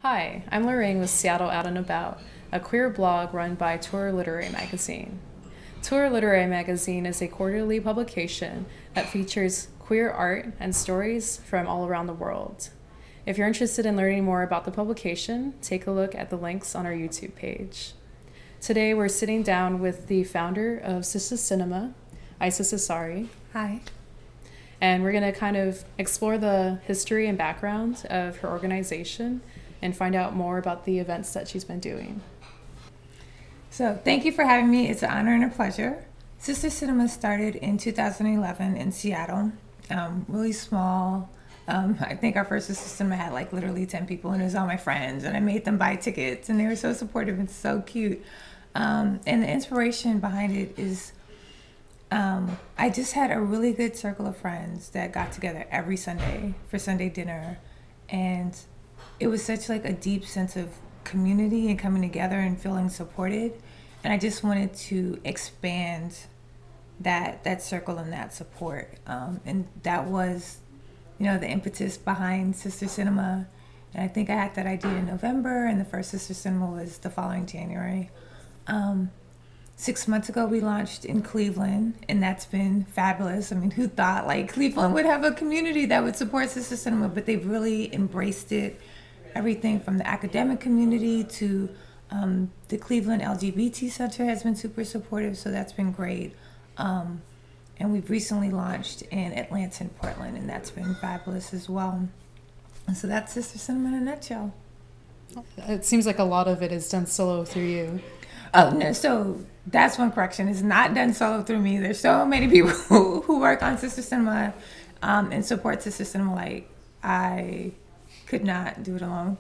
Hi, I'm Loraine with Seattle Out and About, a queer blog run by Tour Literary Magazine. Tour Literary Magazine is a quarterly publication that features queer art and stories from all around the world. If you're interested in learning more about the publication, take a look at the links on our YouTube page. Today we're sitting down with the founder of Sistah Sinema, Isis Asari, Hi. and we're going to kind of explore the history and background of her organization and find out more about the events that she's been doing. So thank you for having me. It's an honor and a pleasure. Sistah Sinema started in 2011 in Seattle, really small. I think our first Sistah Sinema had like literally 10 people, and it was all my friends, and I made them buy tickets, and they were so supportive and so cute. And the inspiration behind it is I just had a really good circle of friends that got together every Sunday for Sunday dinner, and it was such like a deep sense of community and coming together and feeling supported. And I just wanted to expand that circle and that support. And that was, the impetus behind Sistah Sinema. And I think I had that idea in November, and the first Sistah Sinema was the following January. 6 months ago, we launched in Cleveland, and that's been fabulous. I mean, who thought like Cleveland would have a community that would support Sistah Sinema? But they've really embraced it. Everything from the academic community to the Cleveland LGBT Center has been super supportive, so that's been great. And we've recently launched in Atlanta and Portland, and that's been fabulous as well. And so that's Sistah Sinema in a nutshell. It seems like a lot of it is done solo through you. Oh, no, so that's one correction. It's not done solo through me. There's so many people who work on Sistah Sinema and support Sistah Sinema. Like, I could not do it alone.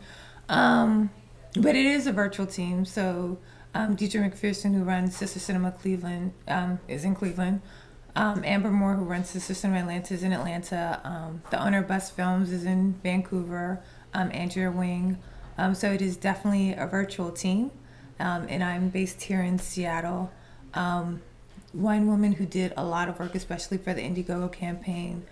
But it is a virtual team. So Deidre McPherson, who runs Sistah Sinema Cleveland, is in Cleveland. Amber Moore, who runs Sistah Sinema Atlanta, is in Atlanta. The owner of Bus Films is in Vancouver. Andrea Wing. So it is definitely a virtual team. And I'm based here in Seattle. One woman who did a lot of work, especially for the Indiegogo campaign,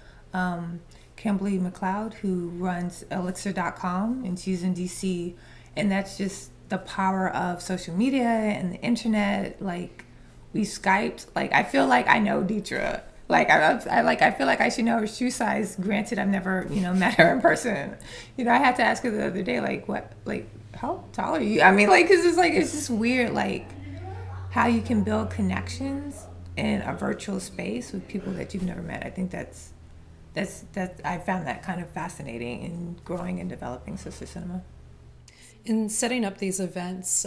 Kimberly McLeod, who runs elixir.com, and she's in DC. And that's just the power of social media and the internet. Like, we Skyped. Like, I feel like I know Deidre. Like, I feel like I should know her shoe size. Granted, I've never, met her in person. I had to ask her the other day, like, how tall are you? I mean, like, 'cause it's just weird, like, how you can build connections in a virtual space with people that you've never met. I think that's I found that kind of fascinating in growing and developing Sistah Sinema. In setting up these events,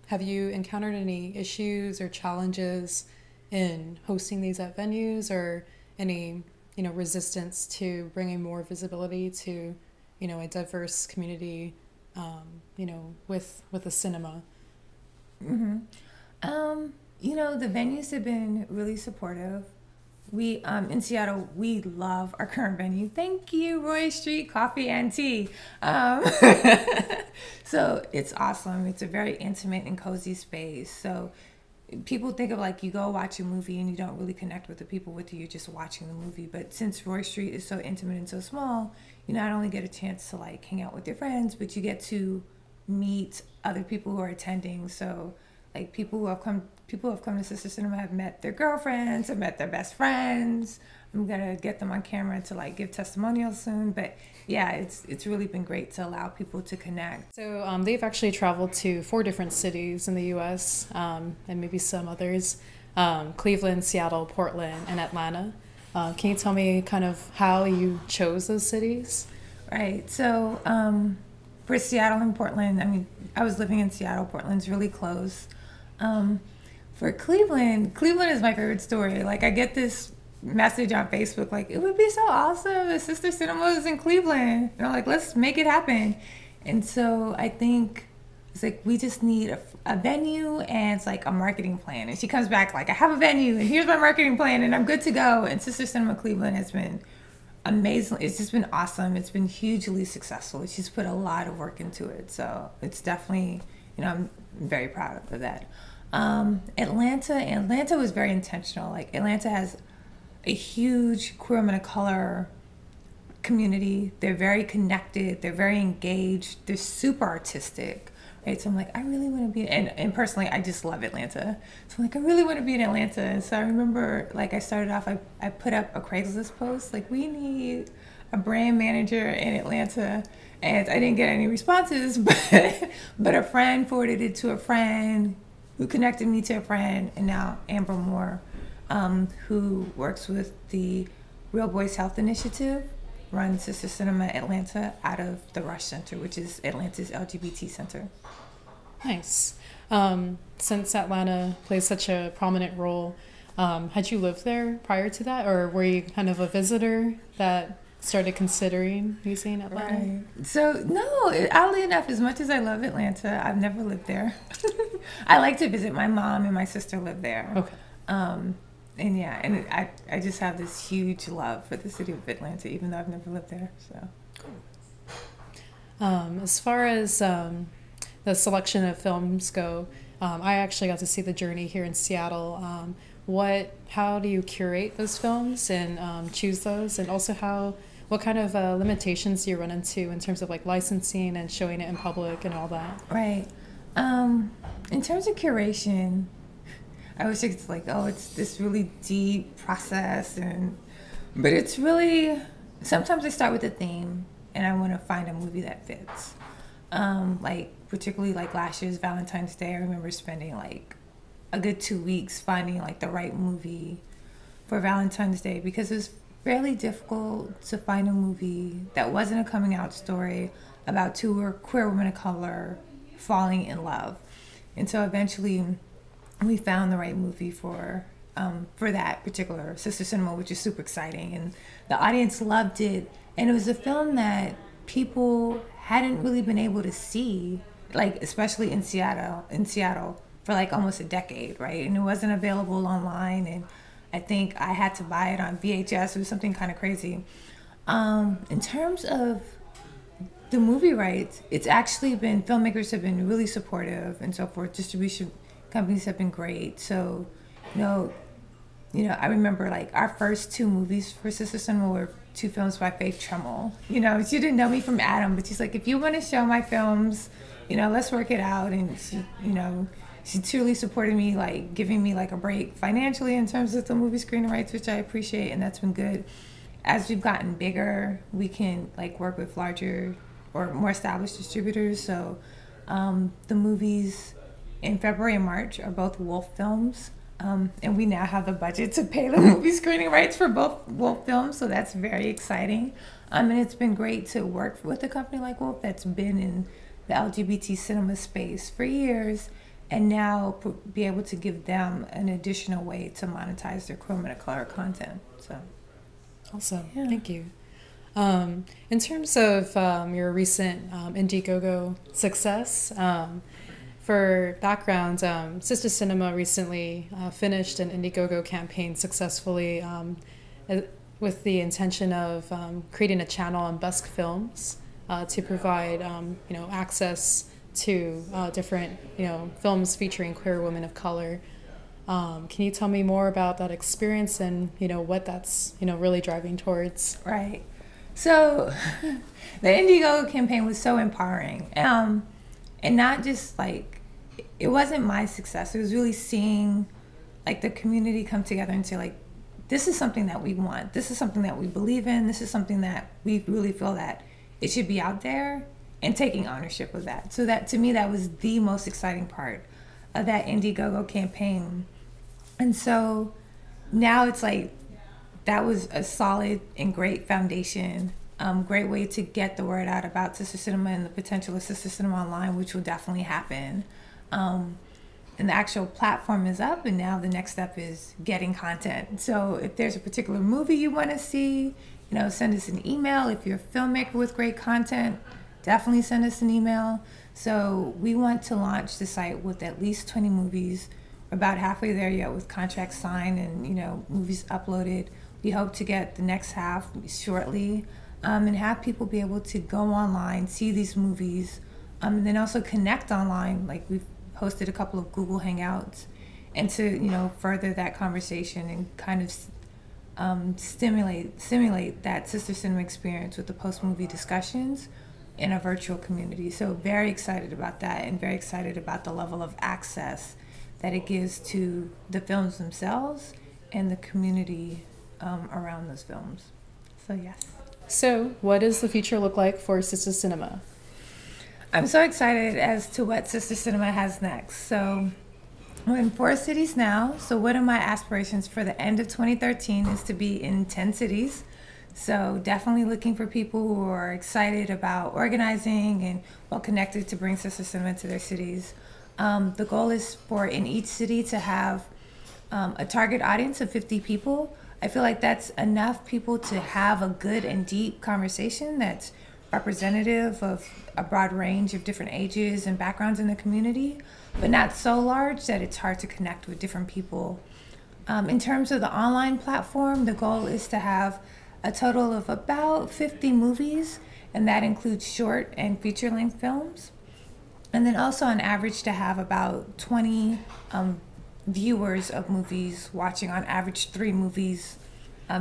have you encountered any issues or challenges in hosting these at venues, or any resistance to bringing more visibility to a diverse community with the cinema? Mm-hmm. The venues have been really supportive. We in Seattle, we love our current venue. Thank you, Roy Street Coffee and Tea. So it's awesome. It's a very intimate and cozy space. So people think of like you go watch a movie and you don't really connect with the people with you. You're just watching the movie. But since Roy Street is so intimate and so small, you not only get a chance to like hang out with your friends, but you get to meet other people who are attending. So like people who have come to Sistah Sinema have met their girlfriends, have met their best friends. I'm gonna get them on camera to like give testimonials soon. But yeah, it's really been great to allow people to connect. So they've actually traveled to 4 different cities in the U.S. And maybe some others: Cleveland, Seattle, Portland, and Atlanta. Can you tell me kind of how you chose those cities? Right. So for Seattle and Portland, I mean, I was living in Seattle. Portland's really close. For Cleveland is my favorite story. Like, I get this message on Facebook, like, it would be so awesome if Sistah Sinema was in Cleveland. Like, let's make it happen. And so I think it's like, we just need a venue, and it's like a marketing plan. And she comes back like, I have a venue, and here's my marketing plan, and I'm good to go. And Sistah Sinema Cleveland has been amazing. It's just been awesome. It's been hugely successful. She's put a lot of work into it. So it's definitely, I'm very proud of that. Atlanta was very intentional. Like, Atlanta has a huge queer women of color community. They're very connected. They're very engaged. They're super artistic. Right, so I'm like, I really want to be, and personally, I just love Atlanta. So I'm like, I really want to be in Atlanta. And so I remember, like, I started off, I put up a Craigslist post, like, we need a brand manager in Atlanta. And I didn't get any responses, but a friend forwarded it to a friend who connected me to a friend, and now Amber Moore, who works with the Real Boys Health Initiative, runs Sistah Sinema Atlanta out of the Rush Center, which is Atlanta's LGBT center. Nice. Since Atlanta plays such a prominent role, had you lived there prior to that, or were you kind of a visitor that started considering using Atlanta? Right. So, no, oddly enough, as much as I love Atlanta, I've never lived there. I like to visit. My mom and my sister live there. Okay. And yeah, and I just have this huge love for the city of Atlanta, even though I've never lived there. So, as far as the selection of films go, I actually got to see The Journey here in Seattle. How do you curate those films and choose those, and also what kind of limitations do you run into in terms of like licensing and showing it in public and all that? Right. In terms of curation, I always think it's like, oh, it's this really deep process, but it's really, sometimes I start with a theme and I want to find a movie that fits. Like particularly like last year's Valentine's Day, I remember spending like a good 2 weeks finding like the right movie for Valentine's Day, because it was fairly difficult to find a movie that wasn't a coming out story about two queer women of color falling in love. And so eventually we found the right movie for that particular Sistah Sinema, which is super exciting, and the audience loved it. And it was a film that people hadn't really been able to see, like especially in Seattle for like almost a decade, right? And it wasn't available online, and I think I had to buy it on VHS. It was something kind of crazy. In terms of the movie rights, it's actually been, filmmakers have been really supportive and so forth. Distribution companies have been great. So, I remember like our first two movies for Sistah Sinema were two films by Faith Tremmel. She didn't know me from Adam, but she's like, if you want to show my films, let's work it out. And she truly supported me, like giving me like a break financially in terms of the movie screening rights, which I appreciate, and that's been good. As we've gotten bigger, we can like work with larger or more established distributors. So the movies in February and March are both Wolf films, and we now have the budget to pay the movie screening rights for both Wolf films, so that's very exciting. And it's been great to work with a company like Wolf that's been in the LGBT cinema space for years, and now be able to give them an additional way to monetize their queer women of color content. So, awesome. Yeah. Thank you. In terms of your recent Indiegogo success, for background, Sistah Sinema recently finished an Indiegogo campaign successfully with the intention of creating a channel on Busk Films to provide access to different films featuring queer women of color. Can you tell me more about that experience and what that's really driving towards? Right. So the Indiegogo campaign was so empowering, and not just like, it wasn't my success. It was really seeing like the community come together and say like, this is something that we want. This is something that we believe in. This is something that we really feel that it should be out there, and taking ownership of that. So that, to me, that was the most exciting part of that Indiegogo campaign. And so now it's like, that was a solid and great foundation, great way to get the word out about Sistah Sinema and the potential of Sistah Sinema online, which will definitely happen. And the actual platform is up, and now the next step is getting content. So if there's a particular movie you want to see, send us an email. If you're a filmmaker with great content, definitely send us an email. So we want to launch the site with at least 20 movies. We're about halfway there yet with contracts signed and movies uploaded. We hope to get the next half shortly, and have people be able to go online, see these movies, and then also connect online. Like, we've hosted a couple of Google Hangouts, and to further that conversation and kind of simulate that Sister Cinema experience with the post-movie discussions in a virtual community. So very excited about that, and very excited about the level of access that it gives to the films themselves and the community around those films. So yes. So what does the future look like for Sistah Sinema? I'm so excited as to what Sistah Sinema has next. So we're in 4 cities now. So one of my aspirations for the end of 2013 is to be in 10 cities. So definitely looking for people who are excited about organizing and well connected to bring Sistah Sinema to their cities. The goal is for in each city to have a target audience of 50 people. I feel like that's enough people to have a good and deep conversation that's representative of a broad range of different ages and backgrounds in the community, but not so large that it's hard to connect with different people. In terms of the online platform, the goal is to have a total of about 50 movies, and that includes short and feature-length films. And then also on average to have about 20 viewers of movies watching on average 3 movies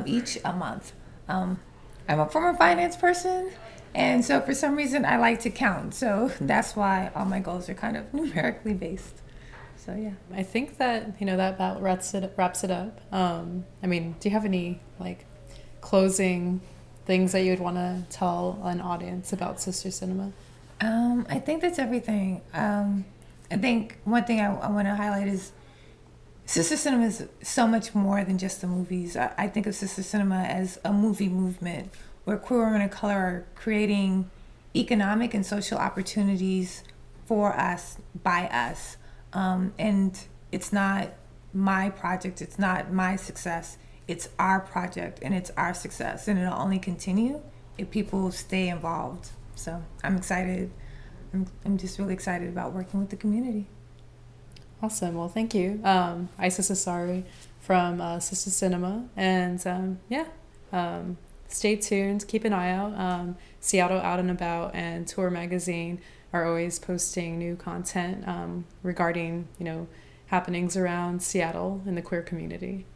each a month. I'm a former finance person, and so for some reason I like to count. So that's why all my goals are kind of numerically based. So yeah. I think that, that about wraps it up. I mean, do you have any like closing things that you would want to tell an audience about Sistah Sinema? I think that's everything. I think one thing I want to highlight is Sistah Sinema is so much more than just the movies. I think of Sistah Sinema as a movie movement where queer women of color are creating economic and social opportunities for us, by us. And it's not my project, it's not my success, it's our project and it's our success. And it'll only continue if people stay involved. So I'm excited. I'm just really excited about working with the community. Awesome. Well, thank you. Isis Asari from Sistah Sinema. And stay tuned. Keep an eye out. Seattle Out and About and Tour Magazine are always posting new content regarding, happenings around Seattle and the queer community.